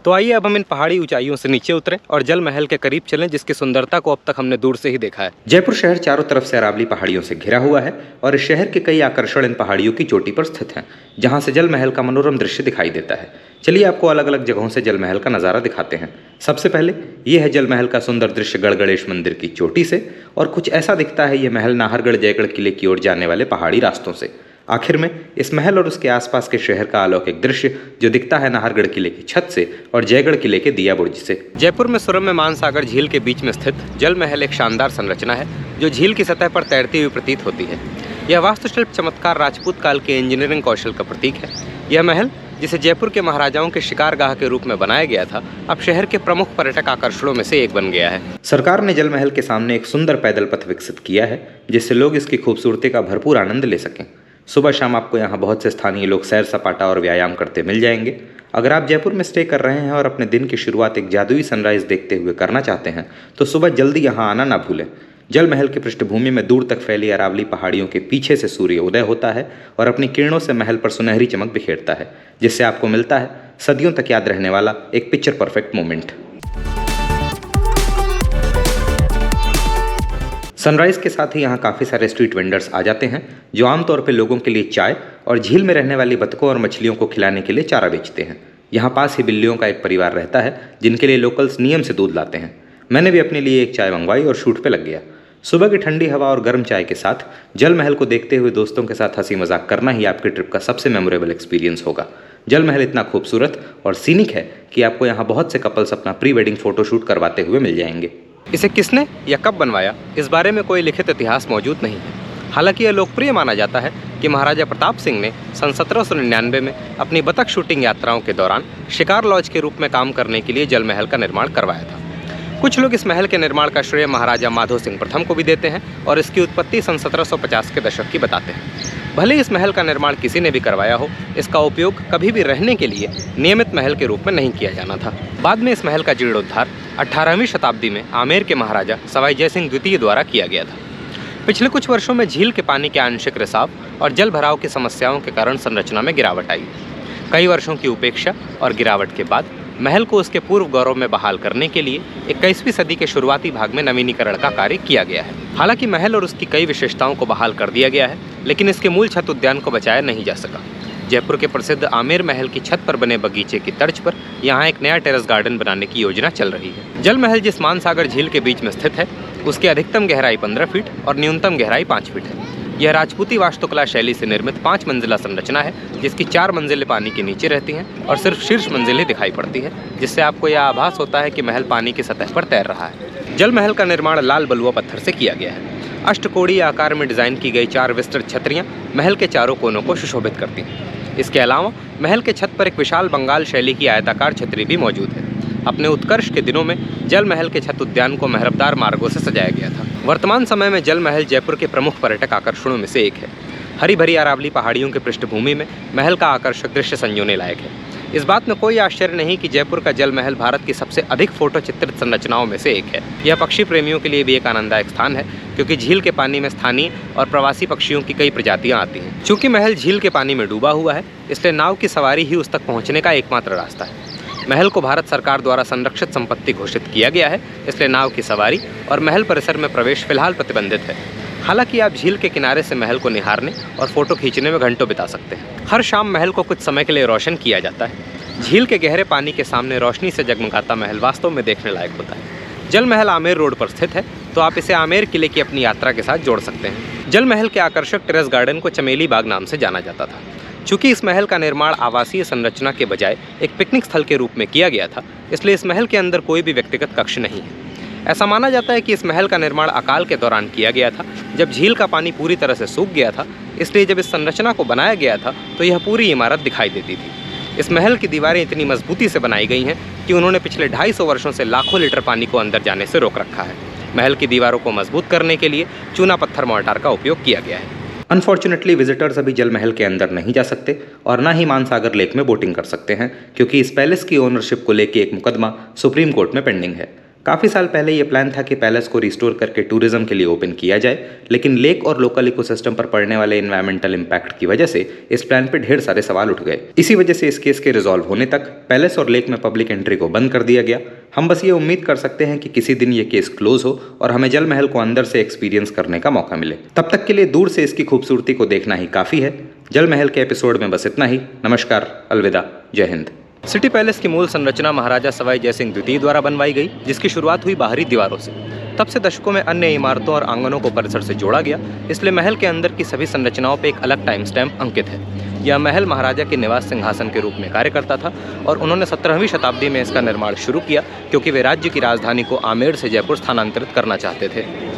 तो आइए अब हम इन पहाड़ी ऊंचाइयों से नीचे उतरें और जल महल के करीब चलें, जिसकी सुंदरता को अब तक हमने दूर से ही देखा है। जयपुर शहर चारों तरफ से अरावली पहाड़ियों से घिरा हुआ है और इस शहर के कई आकर्षण इन पहाड़ियों की चोटी पर स्थित हैं, जहां से जल महल का मनोरम दृश्य दिखाई देता है। चलिए आपको अलग अलग जगहों से जल महल का नज़ारा दिखाते हैं। सबसे पहले ये है जल महल का सुंदर दृश्य गढ़गणेश मंदिर की चोटी से, और कुछ ऐसा दिखता है ये महल नाहरगढ़ जयगढ़ किले की ओर जाने वाले पहाड़ी रास्तों से। आखिर में इस महल और उसके आसपास के शहर का अलौकिक दृश्य जो दिखता है नाहरगढ़ किले की छत से और जयगढ़ किले के दिया बुर्ज से। जयपुर में सुरम्य मानसागर झील के बीच में स्थित जल महल एक शानदार संरचना है जो झील की सतह पर तैरती हुई प्रतीत होती है। यह वास्तुशिल्प चमत्कार राजपूत काल के इंजीनियरिंग कौशल का प्रतीक है। यह महल, जिसे जयपुर के महाराजाओं के शिकारगाह के रूप में बनाया गया था, अब शहर के प्रमुख पर्यटक आकर्षणों में से एक बन गया है। सरकार ने जल महल के सामने एक सुंदर पैदल पथ विकसित किया है, जिससे लोग इसकी खूबसूरती का भरपूर आनंद ले सकें। सुबह शाम आपको यहाँ बहुत से स्थानीय लोग सैर सपाटा और व्यायाम करते मिल जाएंगे। अगर आप जयपुर में स्टे कर रहे हैं और अपने दिन की शुरुआत एक जादुई सनराइज देखते हुए करना चाहते हैं, तो सुबह जल्दी यहाँ आना ना भूलें। जल महल की पृष्ठभूमि में दूर तक फैली अरावली पहाड़ियों के पीछे से सूर्य उदय होता है और अपनी किरणों से महल पर सुनहरी चमक बिखेरता है, जिससे आपको मिलता है सदियों तक याद रहने वाला एक पिक्चर परफेक्ट मोमेंट। सनराइज के साथ ही यहाँ काफ़ी सारे स्ट्रीट वेंडर्स आ जाते हैं, जो आमतौर पर लोगों के लिए चाय और झील में रहने वाली बतखों और मछलियों को खिलाने के लिए चारा बेचते हैं। यहाँ पास ही बिल्लियों का एक परिवार रहता है, जिनके लिए लोकल्स नियम से दूध लाते हैं। मैंने भी अपने लिए एक चाय मंगवाई और शूट पे लग गया। सुबह की ठंडी हवा और गर्म चाय के साथ जल महल को देखते हुए दोस्तों के साथ हंसी मजाक करना ही आपके ट्रिप का सबसे मेमोरेबल एक्सपीरियंस होगा। जल महल इतना खूबसूरत और सीनिक है कि आपको यहाँ बहुत से कपल्स अपना प्री वेडिंग फोटोशूट करवाते हुए मिल जाएंगे। इसे किसने या कब बनवाया, इस बारे में कोई लिखित इतिहास मौजूद नहीं है। हालांकि यह लोकप्रिय माना जाता है कि महाराजा प्रताप सिंह ने सन 1799 में अपनी बतख शूटिंग यात्राओं के दौरान शिकार लॉज के रूप में काम करने के लिए जल महल का निर्माण करवाया था। कुछ लोग इस महल के निर्माण का श्रेय महाराजा माधो सिंह प्रथम को भी देते हैं और इसकी उत्पत्ति सन 1750 के दशक की बताते हैं। भले इस महल का निर्माण किसी ने भी करवाया हो, इसका उपयोग कभी भी रहने के लिए नियमित महल के रूप में नहीं किया जाना था। बाद में इस महल का जीर्णोद्धार 18वीं शताब्दी में आमेर के महाराजा सवाई जयसिंह द्वितीय द्वारा किया गया था। पिछले कुछ वर्षों में झील के पानी के आंशिक रिसाव और जल भराव की समस्याओं के कारण संरचना में गिरावट आई। कई वर्षों की उपेक्षा और गिरावट के बाद महल को उसके पूर्व गौरव में बहाल करने के लिए 21वीं सदी के शुरुआती भाग में नवीनीकरण का कार्य किया गया है। हालांकि महल और उसकी कई विशेषताओं को बहाल कर दिया गया है, लेकिन इसके मूल छत उद्यान को बचाया नहीं जा सका। जयपुर के प्रसिद्ध आमेर महल की छत पर बने बगीचे की तर्ज पर यहाँ एक नया टेरेस गार्डन बनाने की योजना चल रही है। जल महल जिस मानसागर झील के बीच में स्थित है, उसकी अधिकतम गहराई 15 फीट और न्यूनतम गहराई 5 फीट है। यह राजपूती वास्तुकला शैली से निर्मित 5 मंजिला संरचना है, जिसकी 4 मंजिलें पानी के नीचे रहती हैं और सिर्फ शीर्ष मंजिलें दिखाई पड़ती है, जिससे आपको यह आभास होता है कि महल पानी की सतह पर तैर रहा है। जल महल का निर्माण लाल बलुआ पत्थर से किया गया है। अष्टकोणीय आकार में डिजाइन की गई 4 विस्तृत छतरियां महल के चारों कोनों को सुशोभित करती हैं। इसके अलावा महल के छत पर एक विशाल बंगाल शैली की आयताकार छतरी भी मौजूद है। अपने उत्कर्ष के दिनों में जल महल के छत उद्यान को मेहरबदार मार्गों से सजाया गया था। वर्तमान समय में जल महल जयपुर के प्रमुख पर्यटक आकर्षणों में से एक है। हरी भरी अरावली पहाड़ियों की पृष्ठभूमि में महल का आकर्षक दृश्य संजोने लायक है। इस बात में कोई आश्चर्य नहीं कि जयपुर का जल महल भारत की सबसे अधिक फोटो चित्रित संरचनाओं में से एक है। यह पक्षी प्रेमियों के लिए भी एक आनंददायक स्थान है, क्योंकि झील के पानी में स्थानीय और प्रवासी पक्षियों की कई प्रजातियां आती हैं। चूँकि महल झील के पानी में डूबा हुआ है, इसलिए नाव की सवारी ही उस तक पहुँचने का एकमात्र रास्ता है। महल को भारत सरकार द्वारा संरक्षित संपत्ति घोषित किया गया है, इसलिए नाव की सवारी और महल परिसर में प्रवेश फिलहाल प्रतिबंधित है। हालांकि आप झील के किनारे से महल को निहारने और फोटो खींचने में घंटों बिता सकते हैं। हर शाम महल को कुछ समय के लिए रोशन किया जाता है। झील के गहरे पानी के सामने रोशनी से जगमगाता महल वास्तव में देखने लायक होता है। जल महल आमेर रोड पर स्थित है, तो आप इसे आमेर किले की अपनी यात्रा के साथ जोड़ सकते हैं। जल महल के आकर्षक टेरेस गार्डन को चमेली बाग नाम से जाना जाता था। चूँकि इस महल का निर्माण आवासीय संरचना के बजाय एक पिकनिक स्थल के रूप में किया गया था, इसलिए इस महल के अंदर कोई भी व्यक्तिगत कक्ष नहीं है। ऐसा माना जाता है कि इस महल का निर्माण अकाल के दौरान किया गया था, जब झील का पानी पूरी तरह से सूख गया था। इसलिए जब इस संरचना को बनाया गया था, तो यह पूरी इमारत दिखाई देती थी। इस महल की दीवारें इतनी मजबूती से बनाई गई हैं कि उन्होंने पिछले 250 वर्षों से लाखों लीटर पानी को अंदर जाने से रोक रखा है। महल की दीवारों को मजबूत करने के लिए चूना पत्थर मोर्टार का उपयोग किया गया है। अनफॉर्चुनेटली विजिटर्स अभी जल महल के अंदर नहीं जा सकते और ना ही मानसागर लेक में बोटिंग कर सकते हैं, क्योंकि इस पैलेस की ओनरशिप को लेकर एक मुकदमा सुप्रीम कोर्ट में पेंडिंग है। काफ़ी साल पहले ये प्लान था कि पैलेस को रिस्टोर करके टूरिज्म के लिए ओपन किया जाए, लेकिन लेक और लोकल इकोसिस्टम पर पड़ने वाले एनवायरमेंटल इम्पैक्ट की वजह से इस प्लान पर ढेर सारे सवाल उठ गए। इसी वजह से इस केस के रिजॉल्व होने तक पैलेस और लेक में पब्लिक एंट्री को बंद कर दिया गया। हम बस ये उम्मीद कर सकते हैं कि किसी दिन ये केस क्लोज हो और हमें जल महल को अंदर से एक्सपीरियंस करने का मौका मिले। तब तक के लिए दूर से इसकी खूबसूरती को देखना ही काफ़ी है। जल महल के एपिसोड में बस इतना ही। नमस्कार, अलविदा, जय हिंद। सिटी पैलेस की मूल संरचना महाराजा सवाई जयसिंह द्वितीय द्वारा बनवाई गई, जिसकी शुरुआत हुई बाहरी दीवारों से। तब से दशकों में अन्य इमारतों और आंगनों को परिसर से जोड़ा गया, इसलिए महल के अंदर की सभी संरचनाओं पर एक अलग टाइम स्टैम्प अंकित है। यह महल महाराजा के निवास सिंहासन के रूप में कार्य करता था और उन्होंने 17वीं शताब्दी में इसका निर्माण शुरू किया, क्योंकि वे राज्य की राजधानी को आमेर से जयपुर स्थानांतरित करना चाहते थे।